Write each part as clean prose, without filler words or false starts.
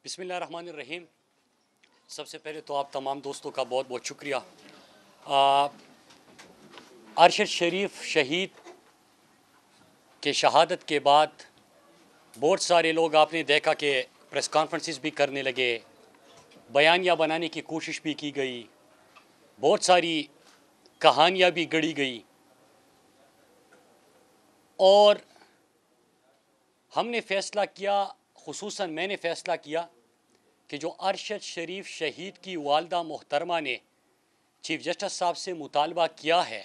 بسم اللہ الرحمن الرحیم۔ سب سے پہلے تو آپ تمام دوستوں کا بہت بہت شکریہ۔ ارشد شریف شہید کے شہادت کے بعد بہت سارے لوگ آپ نے دیکھا کہ پریس کانفرنسز بھی کرنے لگے، بیانیہ بنانے کی کوشش بھی کی گئی، بہت ساری کہانیاں بھی گڑھی گئی، اور ہم نے فیصلہ کیا، خصوصاً میں نے فیصلہ کیا کہ جو ارشد شریف شہید کی والدہ محترمہ نے چیف جسٹس صاحب سے مطالبہ کیا ہے،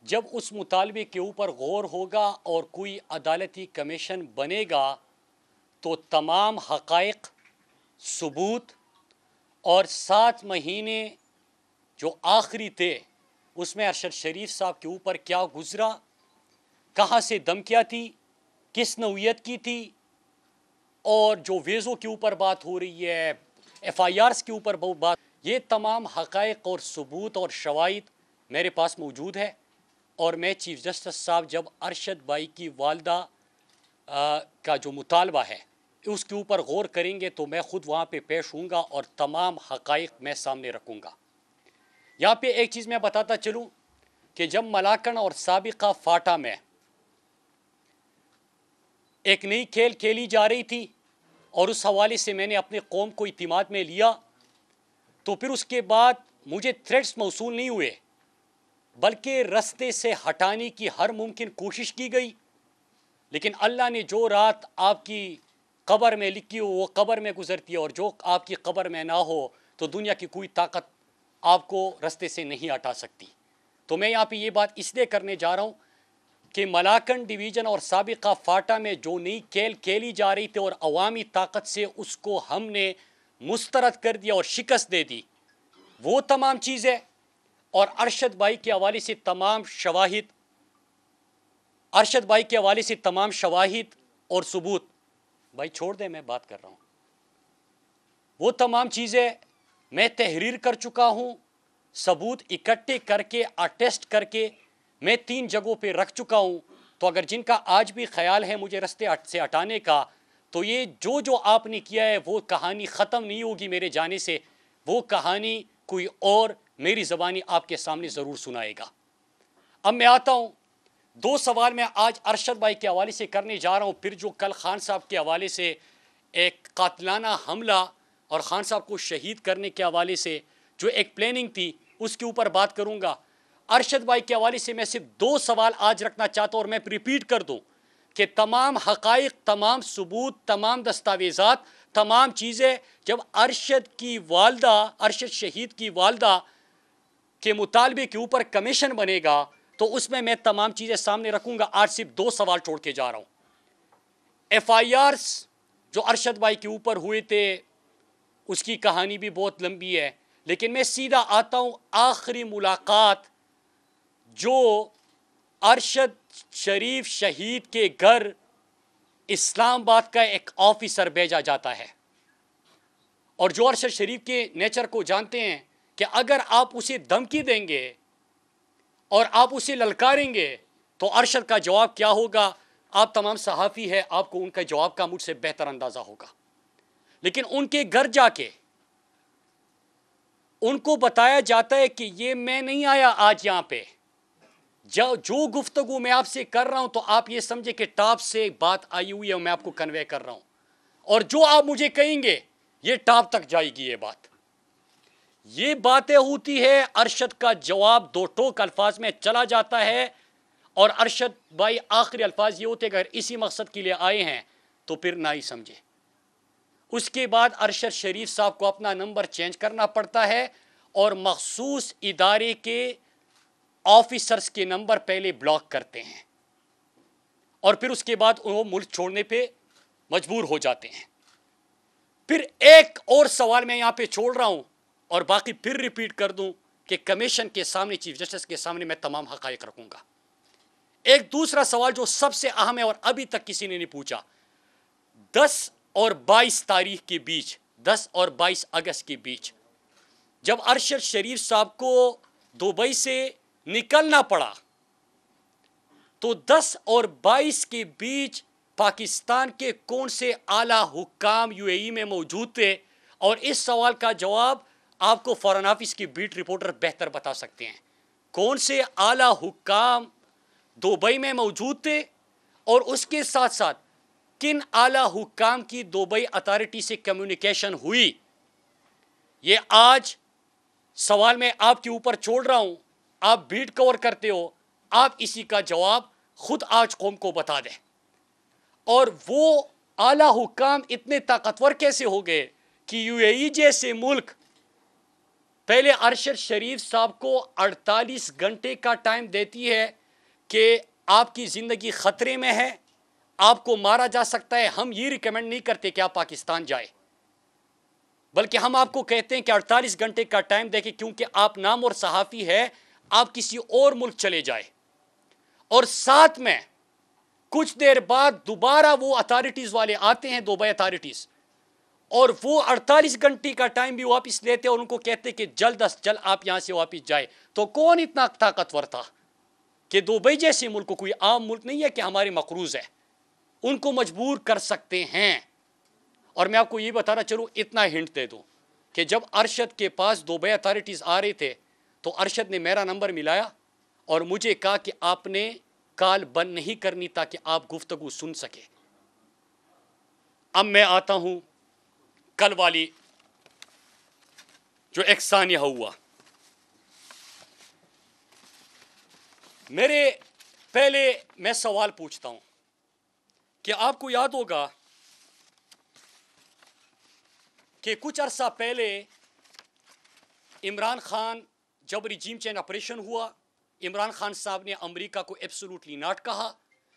جب اس مطالبے کے اوپر غور ہوگا اور کوئی عدالتی کمیشن بنے گا تو تمام حقائق، ثبوت اور 7 مہینے جو آخری تھے اس میں ارشد شریف صاحب کے اوپر کیا گزرا، کہاں سے دھمکیاں تھی، کس نوعیت کی تھی، اور جو ویزوں کے اوپر بات ہو رہی ہے، FIRs کے اوپر بات، یہ تمام حقائق اور ثبوت اور شواہد میرے پاس موجود ہے۔ اور میں چیف جسٹس صاحب جب ارشد بھائی کی والدہ کا جو مطالبہ ہے اس کے اوپر غور کریں گے تو میں خود وہاں پہ پیش ہوں گا اور تمام حقائق میں سامنے رکھوں گا۔ یہاں پہ ایک چیز میں بتاتا چلوں کہ جب ملاکنڈ اور سابقہ فاٹا میں ایک نئی کھیل کھیلی جا رہی تھی اور اس حوالے سے میں نے اپنے قوم کو اعتماد میں لیا، تو پھر اس کے بعد مجھے تھریٹس موصول نہیں ہوئے بلکہ رستے سے ہٹانے کی ہر ممکن کوشش کی گئی، لیکن اللہ نے جو رات آپ کی قبر میں لکھی ہو وہ قبر میں گزرتی ہے، اور جو آپ کی قبر میں نہ ہو تو دنیا کی کوئی طاقت آپ کو رستے سے نہیں ہٹا سکتی۔ تو میں یہاں پہ یہ بات اس لیے کرنے جا رہا ہوں کہ ملاکنڈ ڈویژن اور سابقہ فاٹا میں جو نئی کھیل کھیلی جا رہی تھی اور عوامی طاقت سے اس کو ہم نے مسترد کر دیا اور شکست دے دی، وہ تمام چیزیں اور ارشد بھائی کے حوالے سے تمام شواہد اور ثبوت، بھائی چھوڑ دیں میں بات کر رہا ہوں، وہ تمام چیزیں میں تحریر کر چکا ہوں، ثبوت اکٹھے کر کے اٹیسٹ کر کے میں 3 جگہوں پہ رکھ چکا ہوں۔ تو اگر جن کا آج بھی خیال ہے مجھے رستے سے ہٹانے کا، تو یہ جو آپ نے کیا ہے وہ کہانی ختم نہیں ہوگی میرے جانے سے، وہ کہانی کوئی اور میری زبانی آپ کے سامنے ضرور سنائے گا۔ اب میں آتا ہوں 2 سوال میں آج ارشد بھائی کے حوالے سے کرنے جا رہا ہوں، پھر جو کل خان صاحب کے حوالے سے ایک قاتلانہ حملہ اور خان صاحب کو شہید کرنے کے حوالے سے جو ایک پلاننگ تھی اس کے اوپر بات کروں گا۔ ارشد بھائی کے حوالے سے میں صرف 2 سوال آج رکھنا چاہتا ہوں، اور میں ریپیٹ کر دوں کہ تمام حقائق، تمام ثبوت، تمام دستاویزات، تمام چیزیں جب ارشد شہید کی والدہ کے مطالبے کے اوپر کمیشن بنے گا تو اس میں تمام چیزیں سامنے رکھوں گا۔ آج صرف 2 سوال چھوڑ کے جا رہا ہوں۔ FIRs جو ارشد بھائی کے اوپر ہوئے تھے اس کی کہانی بھی بہت لمبی ہے، لیکن میں سیدھا آتا ہوں آخری ملاقات جو ارشد شریف شہید کے گھر اسلام آباد کا ایک آفیسر بھیجا جاتا ہے، اور جو ارشد شریف کے نیچر کو جانتے ہیں کہ اگر آپ اسے دھمکی دیں گے اور آپ اسے للکاریں گے تو ارشد کا جواب کیا ہوگا، آپ تمام صحافی ہیں، آپ کو ان کا جواب کا مجھ سے بہتر اندازہ ہوگا۔ لیکن ان کے گھر جا کے ان کو بتایا جاتا ہے کہ یہ میں نہیں آیا آج یہاں پہ، جو گفتگو میں آپ سے کر رہا ہوں تو آپ یہ سمجھے کہ ٹاپ سے بات آئی ہوئی ہے اور میں آپ کو کنوے کر رہا ہوں، اور جو آپ مجھے کہیں گے یہ ٹاپ تک جائے گی۔ یہ باتیں ہوتی ہے، ارشد کا جواب 2 ٹوک الفاظ میں چلا جاتا ہے، اور ارشد بھائی آخری الفاظ یہ ہوتے ہیں اگر اسی مقصد کے لیے آئے ہیں تو پھر نہ ہی سمجھے۔ اس کے بعد ارشد شریف صاحب کو اپنا نمبر چینج کرنا پڑتا ہے اور مخصوص ادارے کے آفیسرز کے نمبر پہلے بلاک کرتے ہیں، اور پھر اس کے بعد وہ ملک چھوڑنے پہ مجبور ہو جاتے ہیں۔ پھر ایک اور سوال میں یہاں پہ چھوڑ رہا ہوں اور باقی پھر ریپیٹ کر دوں کہ کمیشن کے سامنے، چیف جسٹس کے سامنے میں تمام حقائق رکھوں گا۔ ایک دوسرا سوال جو سب سے اہم ہے اور ابھی تک کسی نے نہیں پوچھا، 10 اور 22 تاریخ کے بیچ، 10 اور 22 اگست کے بیچ جب ارشد شریف صاحب کو دبئی سے نکلنا پڑا تو 10 اور 22 کے بیچ پاکستان کے کون سے اعلیٰ حکام یو اے ای میں موجود تھے؟ اور اس سوال کا جواب آپ کو فارن آفس کی بیٹ رپورٹر بہتر بتا سکتے ہیں. کون سے اعلیٰ حکام دبئی میں موجود تھے اور اس کے ساتھ ساتھ کن اعلیٰ حکام کی دبئی اتھارٹی سے کمیونیکیشن ہوئی؟ یہ آج سوال میں آپ کے اوپر چھوڑ رہا ہوں. آپ بیٹ کور کرتے ہو، آپ اسی کا جواب خود آج قوم کو بتا دیں. اور وہ اعلیٰ حکام اتنے طاقتور کیسے ہو گئے کہ یو اے ای جیسے ملک پہلے ارشد شریف صاحب کو 48 گھنٹے کا ٹائم دیتی ہے کہ آپ کی زندگی خطرے میں ہے، آپ کو مارا جا سکتا ہے. ہم یہ ریکمینڈ نہیں کرتے کہ آپ پاکستان جائے، بلکہ ہم آپ کو کہتے ہیں کہ 48 گھنٹے کا ٹائم دے کے، کیونکہ آپ نام اور صحافی ہے، آپ کسی اور ملک چلے جائے. اور ساتھ میں کچھ دیر بعد دوبارہ وہ اتھارٹیز والے آتے ہیں، دبئی اتھارٹیز، اور وہ 48 گھنٹے کا ٹائم بھی واپس لیتے اور ان کو کہتے کہ جلد از جلد آپ یہاں سے واپس جائے. تو کون اتنا طاقتور تھا کہ دبئی جیسے ملک کو، کوئی عام ملک نہیں ہے کہ ہمارے مقروض ہے، ان کو مجبور کر سکتے ہیں. اور میں آپ کو یہ بتانا چلوں، اتنا ہنٹ دے دوں کہ جب ارشد کے پاس دبئی اتھارٹیز آ رہے تھے تو ارشد نے میرا نمبر ملایا اور مجھے کہا کہ آپ نے کال بند نہیں کرنی تاکہ آپ گفتگو سن سکے. اب میں آتا ہوں کل والی جو ایک ثانیہ ہوا. میرے پہلے میں سوال پوچھتا ہوں کہ آپ کو یاد ہوگا کہ کچھ عرصہ پہلے عمران خان جب ریجیم چینج آپریشن ہوا، عمران خان صاحب نے امریکہ کو ایبسولوٹلی ناٹ کہا،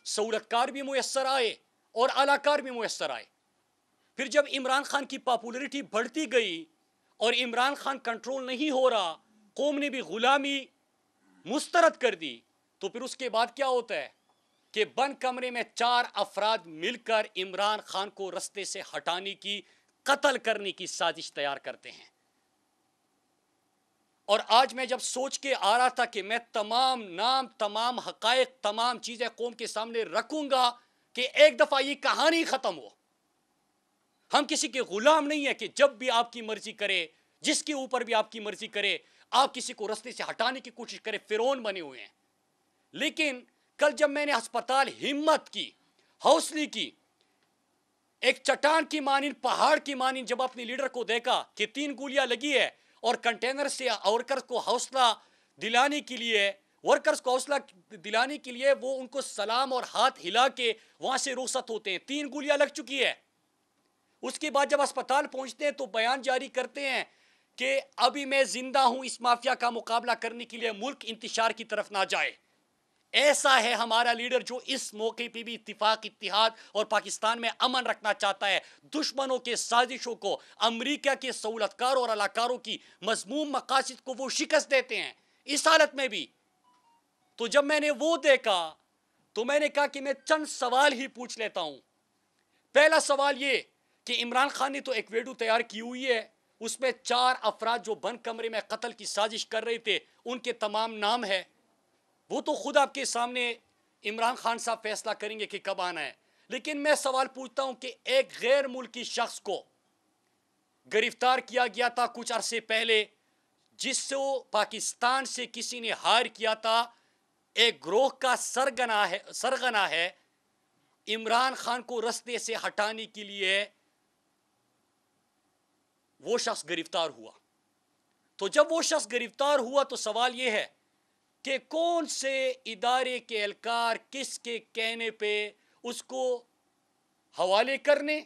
سہولت کار بھی میسر آئے اور اعلی کار بھی میسر آئے. پھر جب عمران خان کی پاپولرٹی بڑھتی گئی اور عمران خان کنٹرول نہیں ہو رہا، قوم نے بھی غلامی مسترد کر دی، تو پھر اس کے بعد کیا ہوتا ہے کہ بند کمرے میں 4 افراد مل کر عمران خان کو رستے سے ہٹانے کی، قتل کرنے کی سازش تیار کرتے ہیں. اور آج میں جب سوچ کے آ رہا تھا کہ میں تمام نام، تمام حقائق، تمام چیزیں قوم کے سامنے رکھوں گا کہ ایک دفعہ یہ کہانی ختم ہو. ہم کسی کے غلام نہیں ہیں کہ جب بھی آپ کی مرضی کرے، جس کے اوپر بھی آپ کی مرضی کرے، آپ کسی کو رستے سے ہٹانے کی کوشش کرے، فرعون بنے ہوئے ہیں. لیکن کل جب میں نے ہسپتال ہمت کی، حوصلے کی، ایک چٹان کی مانند، پہاڑ کی مانند جب اپنے لیڈر کو دیکھا کہ 3 گولیاں لگی ہے اور کنٹینر سے ورکرز کو حوصلہ دلانے کے لیے، وہ ان کو سلام اور ہاتھ ہلا کے وہاں سے رخصت ہوتے ہیں. 3 گولیاں لگ چکی ہے. اس کے بعد جب اسپتال پہنچتے ہیں تو بیان جاری کرتے ہیں کہ ابھی میں زندہ ہوں، اس مافیا کا مقابلہ کرنے کے لیے ملک انتشار کی طرف نہ جائے. ایسا ہے ہمارا لیڈر جو اس موقع پہ بھی اتفاق، اتحاد اور پاکستان میں امن رکھنا چاہتا ہے. دشمنوں کے سازشوں کو، امریکہ کے سہولت کاروں اور علاقاروں کی مذموم مقاصد کو وہ شکست دیتے ہیں اس حالت میں بھی. تو جب میں نے وہ دیکھا تو میں نے کہا کہ میں چند سوال ہی پوچھ لیتا ہوں. پہلا سوال یہ کہ عمران خان نے تو ایک ویڈیو تیار کی ہوئی ہے، اس میں 4 افراد جو بند کمرے میں قتل کی سازش کر رہے تھے ان کے تمام نام ہے. وہ تو خود آپ کے سامنے عمران خان صاحب فیصلہ کریں گے کہ کب آنا ہے. لیکن میں سوال پوچھتا ہوں کہ ایک غیر ملکی شخص کو گرفتار کیا گیا تھا کچھ عرصے پہلے، جس سے پاکستان سے کسی نے ہائر کیا تھا، ایک گروہ کا سرغنہ ہے عمران خان کو رستے سے ہٹانے کے لیے. وہ شخص گرفتار ہوا. تو جب وہ شخص گرفتار ہوا تو سوال یہ ہے کہ کون سے ادارے کے اہلکار کس کے کہنے پہ اس کو حوالے کرنے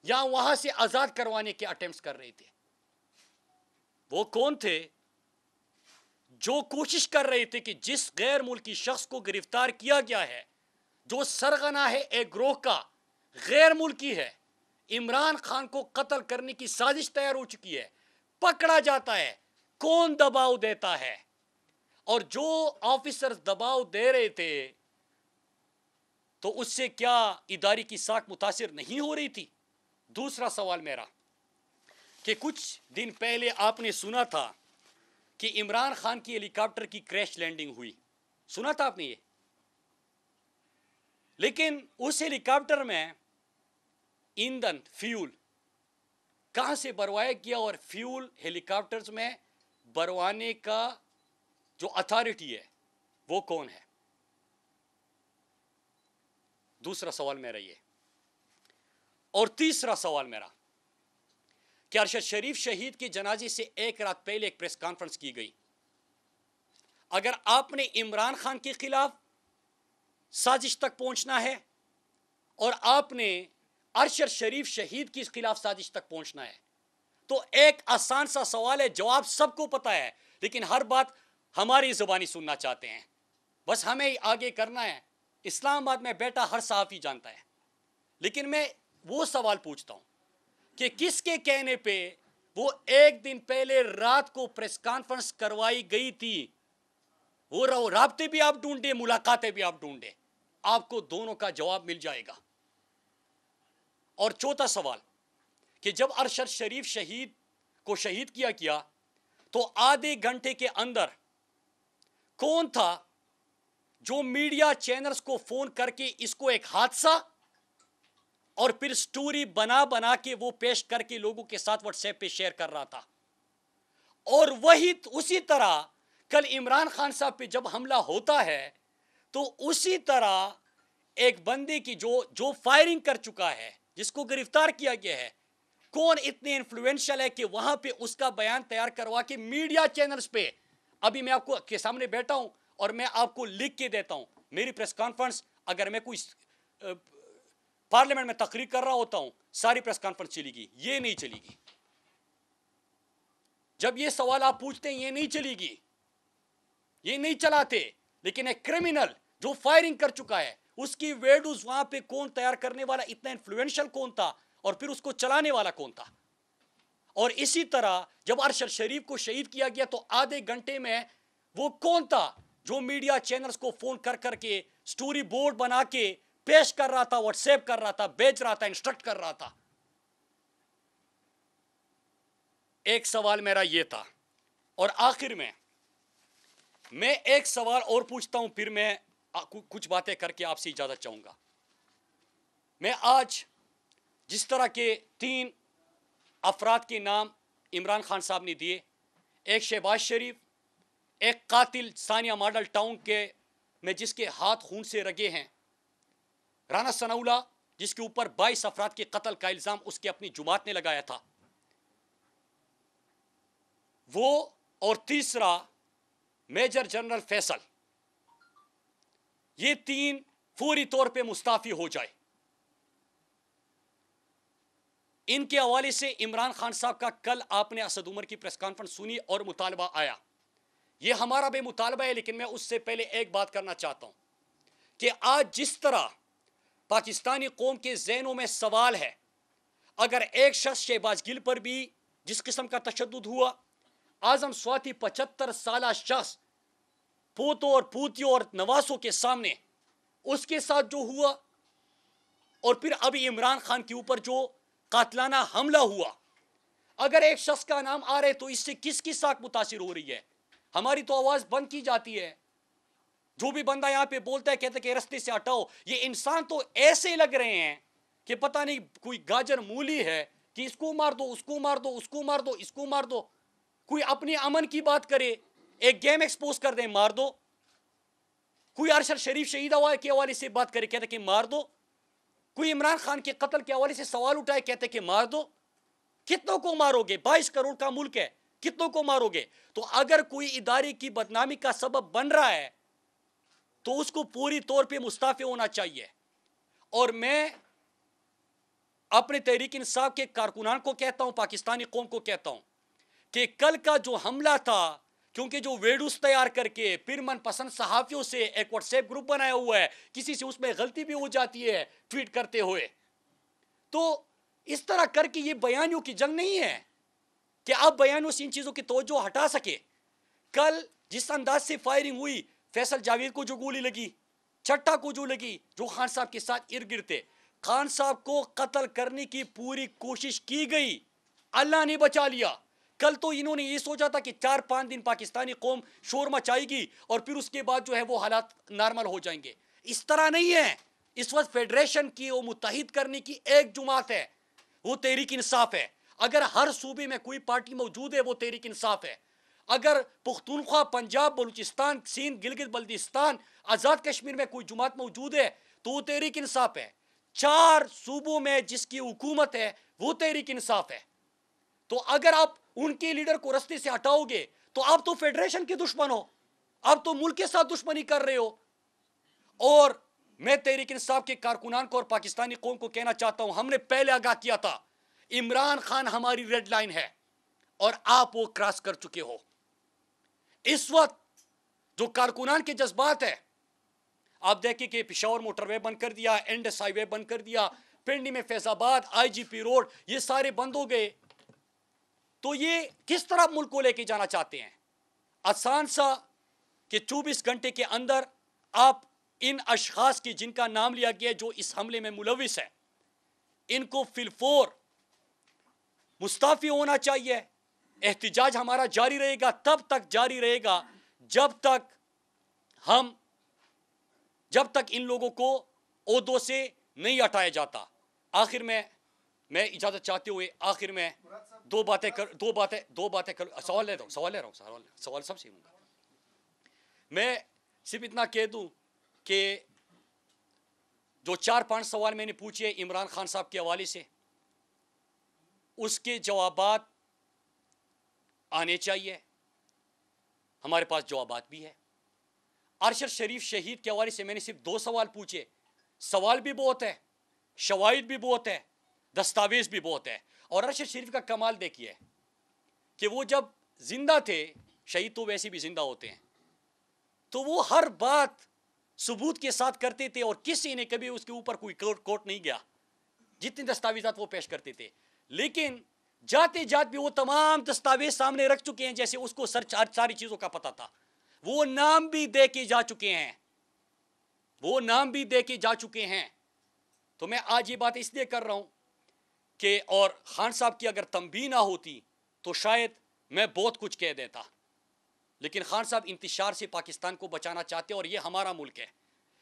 یا وہاں سے آزاد کروانے کے اٹیمپٹس کر رہے تھے؟ وہ کون تھے جو کوشش کر رہے تھے کہ جس غیر ملکی شخص کو گرفتار کیا گیا ہے، جو سرغنہ ہے ایک گروہ کا، غیر ملکی ہے، عمران خان کو قتل کرنے کی سازش تیار ہو چکی ہے، پکڑا جاتا ہے، کون دباؤ دیتا ہے؟ اور جو آفیسر دباؤ دے رہے تھے تو اس سے کیا ادارے کی ساکھ متاثر نہیں ہو رہی تھی؟ دوسرا سوال میرا کہ کچھ دن پہلے آپ نے سنا تھا کہ عمران خان کی ہیلی کاپٹر کی کریش لینڈنگ ہوئی، سنا تھا آپ نے؟ لیکن اس ہیلی کاپٹر میں ایندھن فیول کہاں سے بھروایا گیا اور فیول ہیلی کاپٹرز میں بھروانے کا جو اتھارٹی ہے وہ کون ہے؟ دوسرا سوال میرا یہ. اور تیسرا سوال میرا کہ ارشد شریف شہید کے جنازے سے ایک رات پہلے ایک پریس کانفرنس کی گئی. اگر آپ نے عمران خان کے خلاف سازش تک پہنچنا ہے اور آپ نے ارشد شریف شہید کے خلاف سازش تک پہنچنا ہے تو ایک آسان سا سوال ہے، جواب سب کو پتا ہے، لیکن ہر بات ہماری زبانی سننا چاہتے ہیں. بس ہمیں آگے کرنا ہے. اسلام آباد میں بیٹھا ہر صحافی جانتا ہے. لیکن میں وہ سوال پوچھتا ہوں کہ کس کے کہنے پہ وہ ایک دن پہلے رات کو پریس کانفرنس کروائی گئی تھی؟ وہ رابطے بھی آپ ڈھونڈیں، ملاقاتیں بھی آپ ڈھونڈیں، آپ کو دونوں کا جواب مل جائے گا. اور چوتھا سوال کہ جب ارشد شریف شہید کو شہید کیا گیا تو آدھے گھنٹے کے اندر کون تھا جو میڈیا چینلز کو فون کر کے اس کو ایک حادثہ اور پھر سٹوری بنا بنا کے وہ پیش کر کے لوگوں کے ساتھ واٹس ایپ پہ شیئر کر رہا تھا؟ اور وہی اسی طرح کل عمران خان صاحب پہ جب حملہ ہوتا ہے تو اسی طرح ایک بندے کی جو فائرنگ کر چکا ہے، جس کو گرفتار کیا گیا ہے، کون اتنے انفلوئنشل ہے کہ وہاں پہ اس کا بیان تیار کروا کے میڈیا چینلز پہ، ابھی میں آپ کو کے سامنے بیٹھا ہوں اور میں آپ کو لکھ کے دیتا ہوں، میری پریس کانفرنس اگر میں کوئی پارلیمنٹ میں تقریر کر رہا ہوتا ہوں ساری پریس کانفرنس چلی گی، یہ نہیں چلی گی. جب یہ سوال آپ پوچھتے ہیں یہ نہیں چلی گی، یہ نہیں چلاتے. لیکن ایک کرمینل جو فائرنگ کر چکا ہے اس کی ویڈیوز وہاں پہ کون تیار کرنے والا، اتنا انفلوئنشل کون تھا اور پھر اس کو چلانے والا کون تھا؟ اور اسی طرح جب ارشد شریف کو شہید کیا گیا تو آدھے گھنٹے میں وہ کون تھا جو میڈیا چینلز کو فون کر کر کے سٹوری بورڈ بنا کے پیش کر رہا تھا، واٹس ایپ کر رہا تھا، بیچ رہا تھا، انسٹرکٹ کر رہا تھا؟ ایک سوال میرا یہ تھا. اور آخر میں ایک سوال اور پوچھتا ہوں، پھر میں کچھ باتیں کر کے آپ سے اجازت چاہوں گا. میں آج جس طرح کے 3 افراد کے نام عمران خان صاحب نے دیے، ایک شہباز شریف، ایک قاتل ثانیہ ماڈل ٹاؤن کے میں جس کے ہاتھ خون سے رگے ہیں، رانا ثناءاللہ جس کے اوپر 22 افراد کے قتل کا الزام اس کے اپنی جماعت نے لگایا تھا، وہ، اور تیسرا میجر جنرل فیصل، یہ 3 فوری طور پہ مستعفی ہو جائے. ان کے حوالے سے عمران خان صاحب کا کل آپ نے اسد عمر کی پریس کانفرنس سنی اور مطالبہ آیا. یہ ہمارا بھی مطالبہ ہے، لیکن میں اس سے پہلے ایک بات کرنا چاہتا ہوں کہ آج جس طرح پاکستانی قوم کے ذہنوں میں سوال ہے، اگر ایک شخص شہباز گل پر بھی جس قسم کا تشدد ہوا، اعظم سواتی 75 سالہ شخص پوتوں اور پوتیوں اور نواسوں کے سامنے اس کے ساتھ جو ہوا، اور پھر ابھی عمران خان کے اوپر جو قاتلانہ حملہ ہوا، اگر ایک شخص کا نام آ رہے تو اس سے کس کی ساکھ متاثر ہو رہی ہے؟ ہماری تو آواز بند کی جاتی ہے. جو بھی بندہ یہاں پہ بولتا ہے کہتا ہے کہ رستے سے ہٹاؤ. یہ انسان تو ایسے لگ رہے ہیں کہ پتہ نہیں کوئی گاجر مولی ہے کہ اس کو مار دو، اس کو مار دو، اس کو مار دو، اس کو مار دو. کوئی اپنے امن کی بات کرے، ایک گیم ایکسپوز کر دیں، مار دو. کوئی ارشد شریف شہید کے حوالے سے بات کرے، کہتے کہ مار دو. کوئی عمران خان کے قتل کے حوالے سے سوال اٹھائے، کہتے کہ مار دو. کتنوں کو مارو گے؟ 22 کروڑ کا ملک ہے، کتنوں کو مارو گے؟ تو اگر کوئی ادارے کی بدنامی کا سبب بن رہا ہے تو اس کو پوری طور پہ مستعفی ہونا چاہیے. اور میں اپنے تحریک انصاف کے کارکنان کو کہتا ہوں، پاکستانی قوم کو کہتا ہوں کہ کل کا جو حملہ تھا، کیونکہ جو ویڈیوز تیار کر کے پھر من پسند صحافیوں سے ایک واٹس ایپ گروپ بنایا ہوا ہے، کسی سے اس میں غلطی بھی ہو جاتی ہے ٹویٹ کرتے ہوئے، تو اس طرح کر کے یہ بیانیوں کی جنگ نہیں ہے کہ آپ بیانیوں سے ان چیزوں کی توجہ ہٹا سکے. کل جس انداز سے فائرنگ ہوئی، فیصل جاوید کو جو گولی لگی، چھٹا کو جو لگی، جو خان صاحب کے ساتھ ارد گرد تھے، خان صاحب کو قتل کرنے کی پوری کوشش کی گئی، اللہ نے بچا لیا. کل تو انہوں نے یہ سوچا تھا کہ 4-5 دن پاکستانی قوم شور مچائے گی اور پھر اس کے بعد جو ہے وہ حالات نارمل ہو جائیں گے. اس طرح نہیں ہے، اس وقت فیڈریشن کی وہ متحد کرنے کی ایک جماعت ہے، وہ تحریک انصاف ہے۔ اگر ہر صوبے میں کوئی پارٹی موجود ہے وہ تحریک انصاف ہے۔ اگر پختونخوا، پنجاب، بلوچستان، سندھ، گلگت بلتستان، آزاد کشمیر میں کوئی جماعت موجود ہے تو وہ تحریک انصاف ہے۔ 4 صوبوں میں جس کی حکومت ہے وہ تحریک انصاف ہے۔ تو اگر آپ ان کے لیڈر کو رستے سے ہٹاؤ گے تو آپ تو فیڈریشن کے دشمن ہو، آپ تو ملک کے ساتھ دشمنی کر رہے ہو۔ اور میں تحریک انصاف کے کارکنان کو اور پاکستانی قوم کو کہنا چاہتا ہوں، ہم نے پہلے آگاہ کیا تھا، عمران خان ہماری ریڈ لائن ہے اور آپ وہ کراس کر چکے ہو۔ اس وقت جو کارکنان کے جذبات ہیں، آپ دیکھیں کہ پشاور موٹر وے بند کر دیا، انڈس ہائی وے بند کر دیا، پنڈی میں فیض آباد، آئی جی پی روڈ، یہ سارے بند ہو گئے۔ تو یہ کس طرح ملک کو لے کے جانا چاہتے ہیں؟ آسان سا کہ 24 گھنٹے کے اندر آپ ان اشخاص کی جن کا نام لیا گیا جو اس حملے میں ملوث ہے، ان کو فی الفور مستعفی ہونا چاہیے۔ احتجاج ہمارا جاری رہے گا، تب تک جاری رہے گا جب تک ان لوگوں کو عہدوں سے نہیں ہٹایا جاتا۔ آخر میں اجازت چاہتے ہوئے آخر میں دو باتیں سوال لے رہا ہوں، سوال سب سے ہوں گا۔ میں صرف اتنا کہہ دوں کہ جو 4-5 سوال میں نے پوچھے عمران خان صاحب کے حوالے سے، اس کے جوابات آنے چاہیے۔ ہمارے پاس جوابات بھی ہے۔ ارشد شریف شہید کے حوالے سے میں نے صرف 2 سوال پوچھے، سوال بھی بہت ہے، شواہد بھی بہت ہے، دستاویز بھی بہت ہے۔ اور ارشد شریف کا کمال دیکھیے کہ وہ جب زندہ تھے، شہید تو ویسے بھی زندہ ہوتے ہیں، تو وہ ہر بات ثبوت کے ساتھ کرتے تھے اور کسی نے کبھی اس کے اوپر کوئی کوٹ نہیں گیا، جتنے دستاویزات وہ پیش کرتے تھے۔ لیکن جاتے جات بھی وہ تمام دستاویز سامنے رکھ چکے ہیں، جیسے اس کو ساری چیزوں کا پتہ تھا۔ وہ نام بھی دے کے جا چکے ہیں، تو میں آج یہ بات اس لیے کر رہا ہوں کہ اور خان صاحب کی اگر تنبیہ نہ ہوتی تو شاید میں بہت کچھ کہہ دیتا، لیکن خان صاحب انتشار سے پاکستان کو بچانا چاہتے ہیں اور یہ ہمارا ملک ہے۔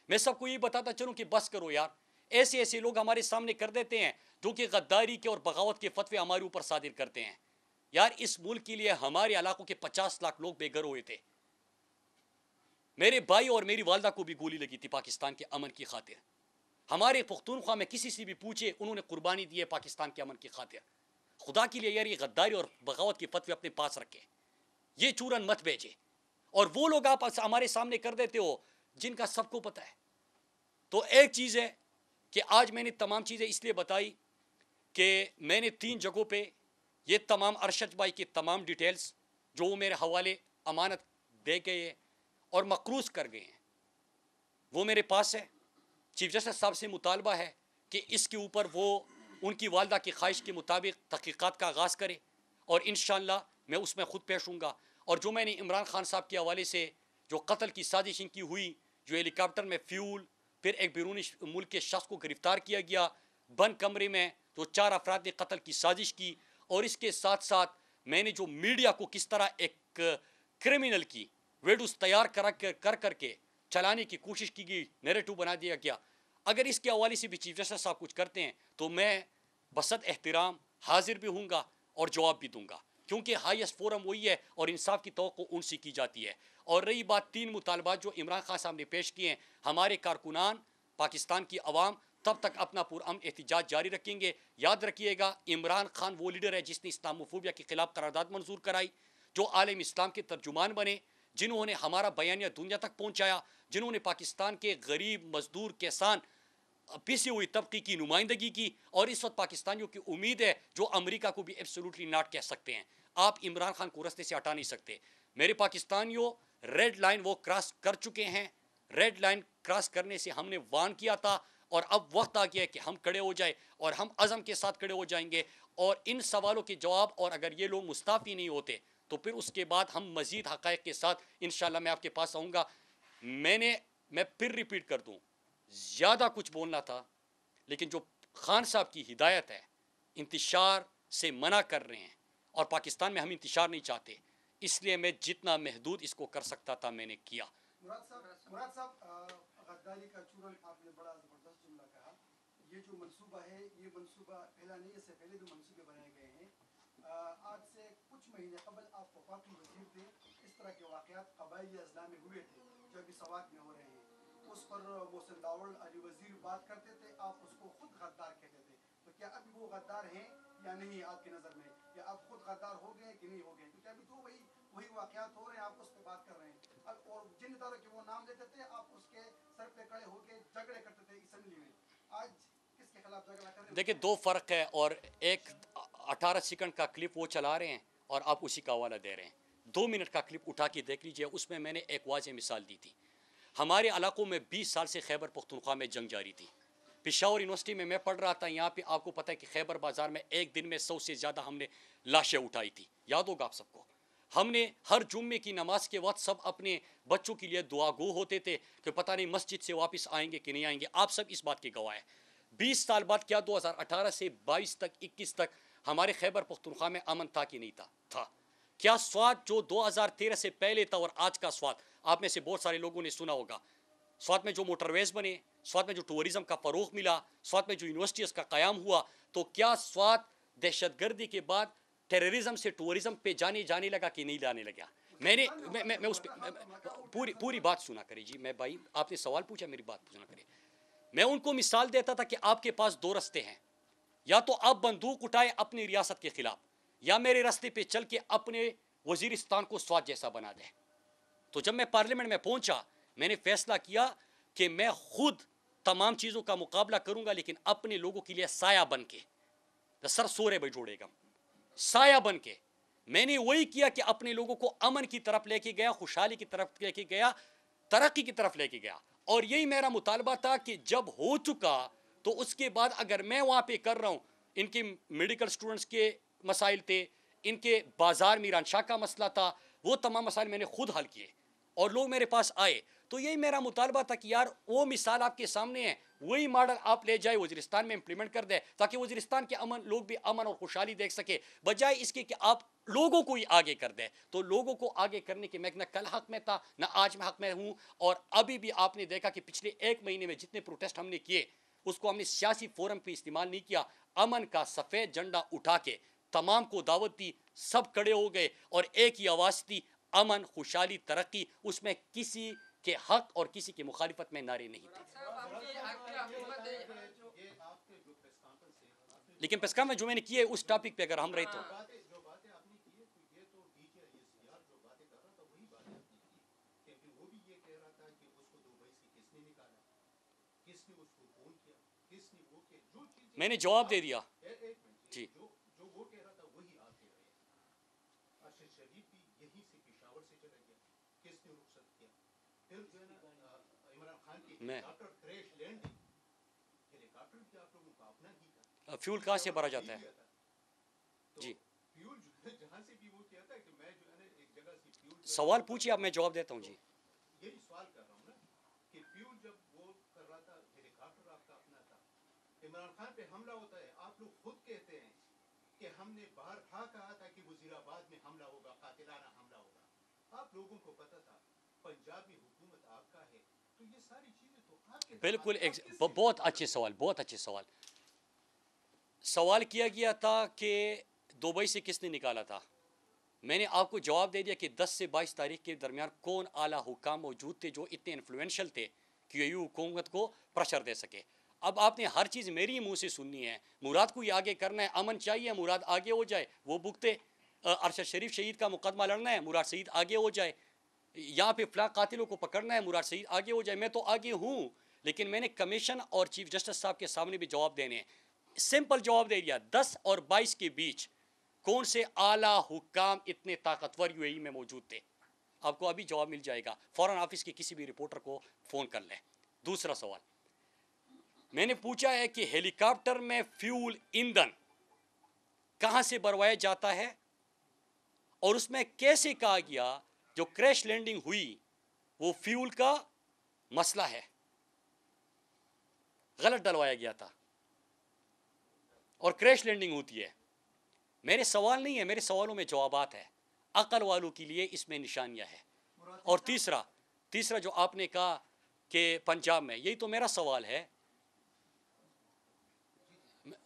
میں سب کو یہ بتاتا چلوں کہ بس کرو یار، ایسے لوگ ہمارے سامنے کر دیتے ہیں جو کہ غداری کے اور بغاوت کے فتوے ہمارے اوپر صادر کرتے ہیں۔ یار اس ملک کے لیے ہمارے علاقوں کے 50 لاکھ لوگ بے گھر ہوئے تھے۔ میرے بھائی اور میری والدہ کو بھی گولی لگی تھی پاکستان کے امن کی خاطر۔ ہمارے پختونخوا میں کسی سے بھی پوچھے، انہوں نے قربانی دی ہے پاکستان کے امن کی خاطر۔ خدا کے لیے یار یہ غداری اور بغاوت کے فتوے اپنے پاس رکھے، یہ چورن مت بیچے۔ اور وہ لوگ آپ ہمارے سامنے کر دیتے ہو جن کا سب کو پتہ ہے۔ تو ایک چیز ہے کہ آج میں نے تمام چیزیں اس لیے بتائی کہ میں نے 3 جگہوں پہ یہ تمام ارشد بھائی کی تمام ڈیٹیلز جو وہ میرے حوالے امانت دے گئے اور مقروض کر گئے ہیں وہ میرے پاس ہے۔ چیف جسٹس صاحب سے مطالبہ ہے کہ اس کے اوپر وہ ان کی والدہ کی خواہش کے مطابق تحقیقات کا آغاز کرے، اور انشاءاللہ میں اس میں خود پیش ہوں گا۔ اور جو میں نے عمران خان صاحب کے حوالے سے جو قتل کی سازش ان کی ہوئی، جو ہیلی کاپٹر میں فیول، پھر ایک بیرونی ملک کے شخص کو گرفتار کیا گیا بند کمرے میں، جو 4 افراد نے قتل کی سازش کی، اور اس کے ساتھ ساتھ میں نے جو میڈیا کو کس طرح ایک کرمنل کی ویڈیوز تیار کر کے چلانے کی کوشش کی گئی، نیریٹو بنا دیا گیا، اگر اس کے حوالے سے بھی چیف جسٹس صاحب کچھ کرتے ہیں تو میں بسط احترام حاضر بھی ہوں گا اور جواب بھی دوں گا، کیونکہ ہائیسٹ فورم وہی ہے اور انصاف کی توقع ان سے کی جاتی ہے۔ اور رہی بات 3 مطالبات جو عمران خان صاحب نے پیش کیے ہیں، ہمارے کارکنان، پاکستان کی عوام تب تک اپنا پرامن احتجاج جاری رکھیں گے۔ یاد رکھیے گا عمران خان وہ لیڈر ہے جس نے اسلاموفوبیا کے خلاف قرارداد منظور کرائی، جو عالم اسلام کے ترجمان بنے، جنہوں نے ہمارا بیانیہ دنیا تک پہنچایا، جنہوں نے پاکستان کے غریب، مزدور، کسان، پیسی ہوئی طبقے کی نمائندگی کی، اور اس وقت پاکستانیوں کی امید ہے جو امریکہ کو بھی ایبسولوٹلی ناٹ کہہ سکتے ہیں۔ آپ عمران خان کو رستے سے ہٹا نہیں سکتے۔ میرے پاکستانیوں، ریڈ لائن وہ کراس کر چکے ہیں۔ ریڈ لائن کراس کرنے سے ہم نے وارن کیا تھا، اور اب وقت آ گیا ہے کہ ہم کھڑے ہو جائیں، اور ہم عزم کے ساتھ کھڑے ہو جائیں گے۔ اور ان سوالوں کے جواب، اور اگر یہ لوگ مستعفی نہیں ہوتے تو پھر اس کے بعد ہم مزید حقائق کے ساتھ انشاءاللہ میں آپ کے پاس آؤں گا۔ میں پھر ریپیٹ کر دوں، زیادہ کچھ بولنا تھا، لیکن جو خان صاحب کی ہدایت ہے، انتشار سے منع کر رہے ہیں، اور پاکستان میں ہم انتشار نہیں چاہتے، اس لیے میں جتنا محدود اس کو کر سکتا تھا میں نے کیا۔ مراد صاحب غداری کا چورن آپ نے بڑا زبردست یہ جو منصوبہ ہے یہ منصوبہ پہلا نہیں، اس سے پہلے بھی منصوبے بنائے گئے ہیں. آج سے کچھ مہینے قبل آپ وفاقی وزیر تھے، اس طرح کے واقعات قبائلی اضلاع میں ہوئے تھے جو ابھی سوات میں ہو رہے ہیں. اس پر محسن داوڑ علی وزیر بات کرتے تھے، آپ اس کو خود غدار کہتے تھے. تو کیا ابھی وہ غدار ہیں یا نہیں آپ کی نظر میں، یا آپ خود غدار ہو گئے کہ نہیں ہو گئے؟ کیونکہ ابھی تو وہی واقعات ہو رہے ہیں، آپ اس پہ بات کر رہے ہیں. اور جن اداروں کے وہ نام لیتے تھے آپ اس کے سر پہ کھڑے ہو کے جھگڑے کرتے تھے اسمبلی میں. آج کس کے خلاف جھگڑا کر رہے ہیں؟ دیکھیں دو فرق ہے، اور ایک 18 سیکنڈ کا کلپ وہ چلا رہے ہیں اور آپ اسی کا حوالہ دے رہے ہیں. 2 منٹ کا کلپ اٹھا کے دیکھ لیجئے، اس میں نے ایک واضح مثال دی تھی. ہمارے علاقوں میں 20 سال سے خیبر پختونخوا میں جنگ جاری تھی. پشاور یونیورسٹی میں پڑھ رہا تھا، یہاں پہ آپ کو پتہ ہے کہ خیبر بازار میں ایک دن میں 100 سے زیادہ ہم نے لاشیں اٹھائی تھی، یاد ہوگا آپ سب کو. ہم نے ہر جمعے کی نماز کے وقت سب اپنے بچوں کے لیے دعا گو ہوتے تھے کہ پتہ نہیں مسجد سے واپس آئیں گے کہ نہیں آئیں گے. آپ سب اس بات کے گواہ ہیں. 20 سال بعد کیا 2018 سے 22 تک 21 تک ہمارے خیبر پختونخوا میں امن تھا کہ نہیں تھا؟ کیا سوات جو 2013 سے پہلے تھا اور آج کا سوات، آپ میں سے بہت سارے لوگوں نے سنا ہوگا، سوات میں جو موٹر ویز بنے، سوات میں جو ٹورزم کا فروغ ملا، سوات میں جو یونیورسٹیز کا قیام ہوا، تو کیا سوات دہشت گردی کے بعد ٹیررزم سے ٹورزم پہ جانے لگا کہ نہیں جانے لگا؟ میں اس پہ پوری بات سنا کرے جی. میں بھائی آپ نے سوال پوچھا، میری بات پوچھنا کرے. میں ان کو مثال دیتا تھا کہ آپ کے پاس 2 رستے ہیں، یا تو آپ بندوق اٹھائے اپنی ریاست کے خلاف، یا میرے راستے پہ چل کے اپنے وزیرستان کو سوات جیسا بنا دیں. تو جب میں پارلیمنٹ میں پہنچا، میں نے فیصلہ کیا کہ میں خود تمام چیزوں کا مقابلہ کروں گا، لیکن اپنے لوگوں کے لیے سایہ بن کے. سر سورے بھائی جوڑے گا، سایہ بن کے. میں نے وہی کیا کہ اپنے لوگوں کو امن کی طرف لے کے گیا، خوشحالی کی طرف لے کے گیا، ترقی کی طرف لے کے گیا. اور یہی میرا مطالبہ تھا کہ جب ہو چکا تو اس کے بعد اگر میں وہاں پہ کر رہا ہوں، ان کے میڈیکل سٹوڈنٹس کے مسائل تھے، ان کے بازار میران شاہ کا مسئلہ تھا، وہ تمام مسائل میں نے خود حل کیے اور لوگ میرے پاس آئے. تو یہی میرا مطالبہ تھا کہ یار وہ مثال آپ کے سامنے ہے، وہی ماڈل آپ لے جائے وزیرستان میں امپلیمنٹ کر دیں، تاکہ وزیرستان کے لوگ بھی امن اور خوشحالی دیکھ سکے، بجائے اس کے کہ آپ لوگوں کو ہی آگے کر دیں. تو لوگوں کو آگے کرنے کے میں نہ کل حق میں تھا نہ آج میں حق میں ہوں. اور ابھی بھی آپ نے دیکھا کہ پچھلے 1 مہینے میں جتنے پروٹیسٹ ہم نے کیے، اس کو ہم نے سیاسی فورم پہ استعمال نہیں کیا. امن کا سفید جھنڈا اٹھا کے تمام کو دعوت دی، سب کھڑے ہو گئے اور ایک ہی آواز تھی، امن، خوشحالی، ترقی. اس میں کسی کے حق اور کسی کی مخالفت میں نعرے نہیں تھے. لیکن پس کام جو میں نے کیے اس ٹاپک پہ اگر ہم رہے تو میں نے جواب دے دیا جی. میں فیول کہاں سے بھرا جاتا ہے جی؟ سوال پوچھیے، اب میں جواب دیتا ہوں جی. یہی سوال کر رہا ہوں نا کہ فیول جب وہ کر رہا تھا، ہیلی کاپٹر آپ کا اپنا تھا، عمران خان پہ حملہ ہوتا ہے، آپ لوگ خود کہتے ہیں کہ ہم نے بارہا کہا تھا کہ وزیر آباد میں حملہ ہوگا، قاتلانہ حملہ ہوگا. آپ لوگوں کو پتا تھا پنجاب میں حکومت آپ کا ہے، تو یہ ساری چیزیں تو آپ کے بالکل. بہت اچھے سوال، بہت اچھے سوال. سوال کیا گیا تھا کہ دبئی سے کس نے نکالا تھا. میں نے آپ کو جواب دے دیا کہ 10 سے 22 تاریخ کے درمیان کون اعلیٰ حکام موجود تھے جو اتنے انفلوئنشل تھے کہ یہ حکومت کو پریشر دے سکے. اب آپ نے ہر چیز میری منہ سے سننی ہے. مراد کو یہ آگے کرنا ہے، امن چاہیے، مراد آگے ہو جائے. وہ بکتے ارشد شریف شہید کا مقدمہ لڑنا ہے، مراد شہید آگے ہو جائے. یہاں پہ فلاں قاتلوں کو پکڑنا ہے، مراد شہید آگے ہو جائے. میں تو آگے ہوں، لیکن میں نے کمیشن اور چیف جسٹس صاحب کے سامنے بھی جواب دینے ہیں. سمپل جواب دے دیا، 10 اور 22 کے بیچ کون سے اعلیٰ حکام اتنے طاقتور یو اے ای میں موجود تھے. آپ کو ابھی جواب مل جائے گا، فورن آفس کے کسی بھی رپورٹر کو فون کر لیں. دوسرا سوال میں نے پوچھا ہے کہ ہیلی کاپٹر میں فیول ایندھن کہاں سے بھروایا جاتا ہے، اور اس میں کیسے کہا گیا جو کریش لینڈنگ ہوئی وہ فیول کا مسئلہ ہے، غلط ڈلوایا گیا تھا اور کریش لینڈنگ ہوتی ہے. میرے سوال نہیں ہے، میرے سوالوں میں جوابات ہے. عقل والوں کے لیے اس میں نشانیاں ہیں. اور تیسرا جو آپ نے کہا کہ پنجاب میں، یہی تو میرا سوال ہے.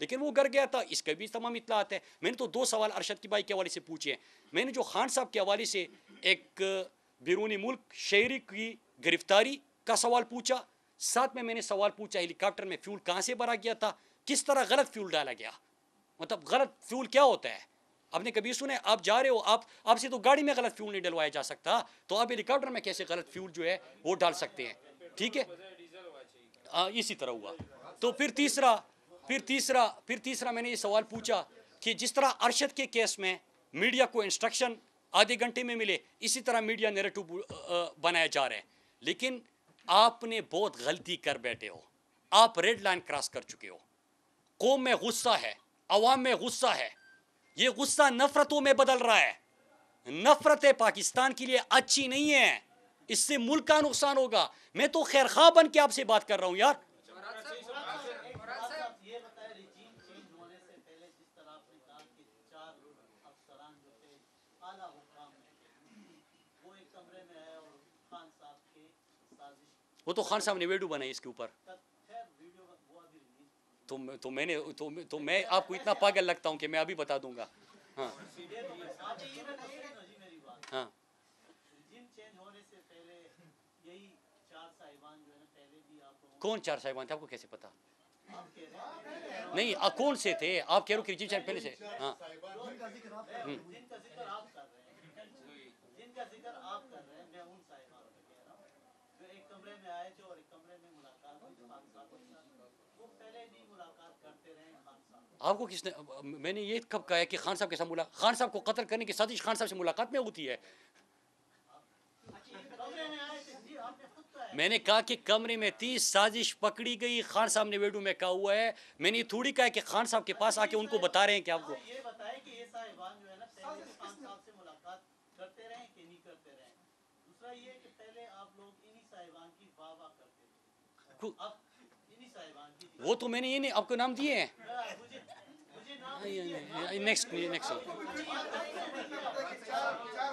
لیکن وہ گھر گیا تھا، اس کا بھی تمام اطلاعات ہے. میں نے تو 2 سوال ارشد کی بھائی کے حوالے سے پوچھے ہیں. میں نے جو خان صاحب کے حوالے سے ایک بیرونی ملک شہری کی گرفتاری کا سوال پوچھا، ساتھ میں نے سوال پوچھا ہیلی کاپٹر میں فیول کہاں سے بھرا گیا تھا، کس طرح غلط فیول ڈالا گیا. مطلب غلط فیول کیا ہوتا ہے؟ آپ نے کبھی سنا ہے؟ آپ جا رہے ہو، آپ سے تو گاڑی میں غلط فیول نہیں ڈلوایا جا سکتا، تو آپ ہیلی کاپٹر میں کیسے غلط فیول جو ہے وہ ڈال سکتے ہیں؟ ٹھیک ہے، اسی طرح ہوا. تو پھر تیسرا میں نے یہ سوال پوچھا کہ جس طرح ارشد کے کیس میں میڈیا کو انسٹرکشن آدھے گھنٹے میں ملے، اسی طرح میڈیا نیریٹو بنایا جا رہا ہے. لیکن آپ نے بہت غلطی کر بیٹھے ہو، آپ ریڈ لائن کراس کر چکے ہو. قوم میں غصہ ہے، عوام میں غصہ ہے، یہ غصہ نفرتوں میں بدل رہا ہے. نفرت پاکستان کے لیے اچھی نہیں ہے، اس سے ملک کا نقصان ہوگا. میں تو خیر خواہ بن کے آپ سے بات کر رہا ہوں یار. یہ بتائیں رجیم چینج ہونے سے پہلے جس طرح آپ نے کہا کہ 4 افسران جو تھے اعلیٰ حکام میں وہ ایک کمرے میں ہے اور خان صاحب کے سازش، وہ تو خان صاحب نے ویڈیو بنائی اس کے اوپر. خیر ویڈیو وہ ابھی ریلیز تو میں آپ کو اتنا پاگل لگتا ہوں کہ میں ابھی بتا دوں گا. ہاں آپ یہ بتائیں جی میری بات، ہاں رجیم چینج ہونے سے پہلے یہی 4 صاحبان جو ہے نا پہلے بھی آپ لوگوں کون 4 صاحبان تھے؟ آپ کو کیسے پتا؟ آپ کہہ رہے ہیں نہیں کون سے تھے آپ کہہ رہے ہو کہ رجیم چینج پہلے سے؟ ہاں جن کا ذکر آپ کر رہے ہیں، جن کا ذکر آپ کر رہے ہیں، میں ان صاحبان کا کہہ رہا ہوں جو ایک کمرے میں آئے تھے اور ایک کمرے میں ملاقات ہوئی خان صاحب کے ساتھ. وہ پہلے بھی ملاقات کرتے رہے خان صاحب. آپ کو کس نے؟ میں نے یہ کب کہا ہے کہ خان صاحب کے ساتھ خان صاحب کو قتل کرنے کی سازش خان صاحب سے ملاقات میں ہوتی ہے؟ کمرے میں آئے تھے جی، آپ نے خود کہا ہے. میں نے کہا کہ کمرے میں 30 سازش پکڑی گئی، خان صاحب نے ویڈیو میں کہا ہوا ہے. میں نے یہ تھوڑی کہا ہے کہ خان صاحب کے پاس آ کے ان کو بتا رہے ہیں کہ آپ کو. یہ بتائیں کہ یہ صاحبان جو ہے نا پہلے بھی خان صاحب سے ملاقات کرتے رہے کہ نہیں کرتے رہے. دوسرا یہ کہ پہلے آپ لوگ انہی صاحبان کی واہ واہ کرتے تھے، اب انہی صاحبان کی وہ تو میں نے یہ نہیں آپ کو نام دیے ہیں. مجھے نام نیکسٹ چار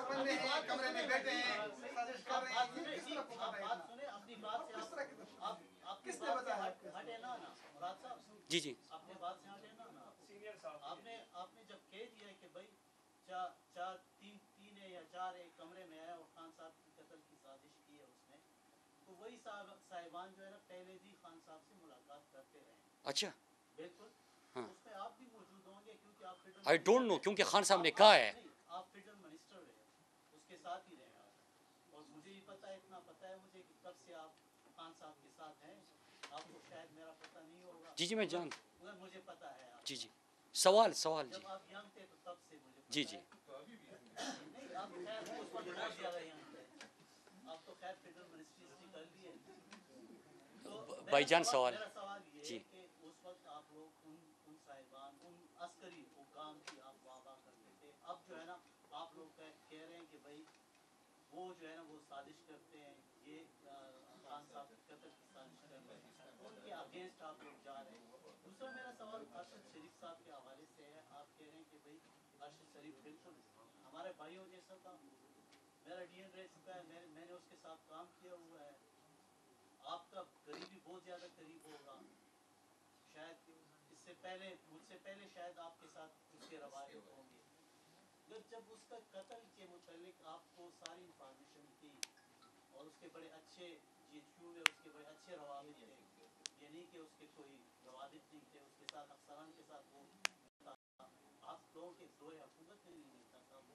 بندے ہیں کمرے میں بیٹھے ہیں سازش کر رہے ہیں، یہ کس طرح کو پتہ ہے؟ بات سنیں، اپنی بات کس طرح کی سے آپ کس نے بتایا آپ کو؟ ہٹے نا مراد صاحب. جی اپنے بات سے ہٹے نا آپ نے جب کہہ دیا کہ بھائی تین ہے یا 4 ایک کمرے میں آئے اور خان صاحب کی قتل کی سازش کی ہے اس نے، تو وہی صاحبان جو ہے نا پہلے بھی خان صاحب سے ملاقات کرتے رہے. اچھا بالکل اس میں آپ بھی موجود ہوں گے کیونکہ آپ فیڈرل آئی ڈونٹ نو، کیونکہ خان صاحب نے کہا ہے. آپ فیڈرل منسٹر رہے، اس کے ساتھ ہی رہے آپ. اور مجھے بھی پتا ہے، اتنا پتا ہے مجھے کہ کب سے آپ خان صاحب کے ساتھ ہیں. آپ کو شاید میرا پتہ نہیں ہوگا. جی میں جان. مگر مجھے پتا ہے آپ. جی سوال جی. جب آپ ینگ تھے تو تب سے مجھے پتا جی ہے. نہیں آپ خیر اس وقت بہت زیادہ ینگ تھے. آپ تو خیر فیڈرل منسٹری کر لیے. بھائی جان سوال. میرا سوال یہ جی ہے کہ اس وقت آپ لوگ ان صاحبان ان عسکری حکام کی آپ واہ واہ کرتے تھے. اب جو ہے نا آپ لوگ کہہ رہے ہیں کہ بھائی وہ جو ہے نا وہ سازش کرتے ہیں، یہ خان صاحب کی قتل کی سازش کر رہے ہیں، ان کے اگینسٹ آپ لوگ جا رہے ہیں. دوسرا میرا سوال ارشد شریف صاحب کے حوالے سے ہے. آپ کہہ رہے ہیں کہ بھائی ارشد شریف بالکل ہمارے بھائیوں جیسا تھا، میرا ڈی این رہ چکا ہے، میں نے اس کے ساتھ کام کیا ہوا ہے. آپ کا قریبی بہت زیادہ قریب ہوگا، شاید اس سے پہلے مجھ سے پہلے شاید آپ کے ساتھ اس کے روابط ہوں گے. جب اس کا قتل کے متعلق آپ کو ساری انفارمیشن تھی اور اس کے بڑے اچھے میں اس کے بڑے اچھے روابط تھے، یہ نہیں کہ اس کے کوئی روابط نہیں تھے، اس کے ساتھ افسران کے ساتھ وہ آپ لوگوں کے دوئے حکومت میں نہیں ملتا تھا وہ.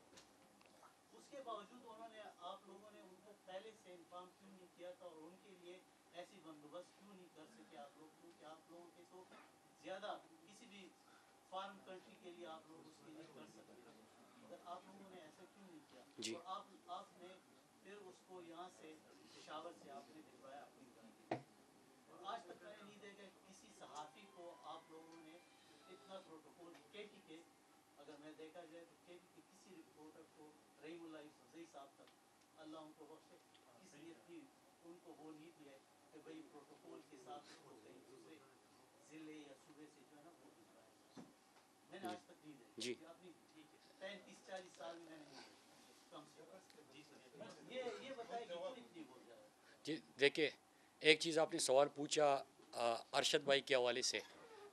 اس کے باوجود انہوں نے آپ لوگوں نے ان کو پہلے سے انفارم کیوں نہیں کیا تھا اور ان کے لیے ایسی بندوبست کیوں نہیں کر سکے آپ لوگ؟ کیونکہ آپ لوگوں کے تو زیادہ کسی بھی فارم کنٹری کے لیے آپ لوگ اس کے لیے کر سکتے ہیں، مگر آپ لوگوں نے ایسا کیوں نہیں کیا؟ جی. اور آپ نے پھر اس کو یہاں سے پشاور سے آپ نے دلوایا اپنی گاڑی. اور آج تک میں نے نہیں دیکھا کسی صحافی کو آپ لوگوں نے اتنا پروٹوکول کے اگر میں دیکھا جائے تو کے کسی رپورٹر کو رحیم اللہ فضئی صاحب تک اللہ ان کو بخشے کسی نے اتنی ان کو وہ نہیں دیا کہ بھائی پروٹوکول کے ساتھ اس کو کہیں دوسرے ضلع یا صوبے سے جو ہے نا وہ دلوایا. میں نے آج تک نہیں دیکھا. جی اپنی 35-40 سال میں نے نہیں دیکھا کم سے کم. یہ بتائیں کہ کیوں اتنی بہت زیادہ. جی دیکھیے، ایک چیز آپ نے سوال پوچھا ارشد بھائی کے حوالے سے.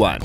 1।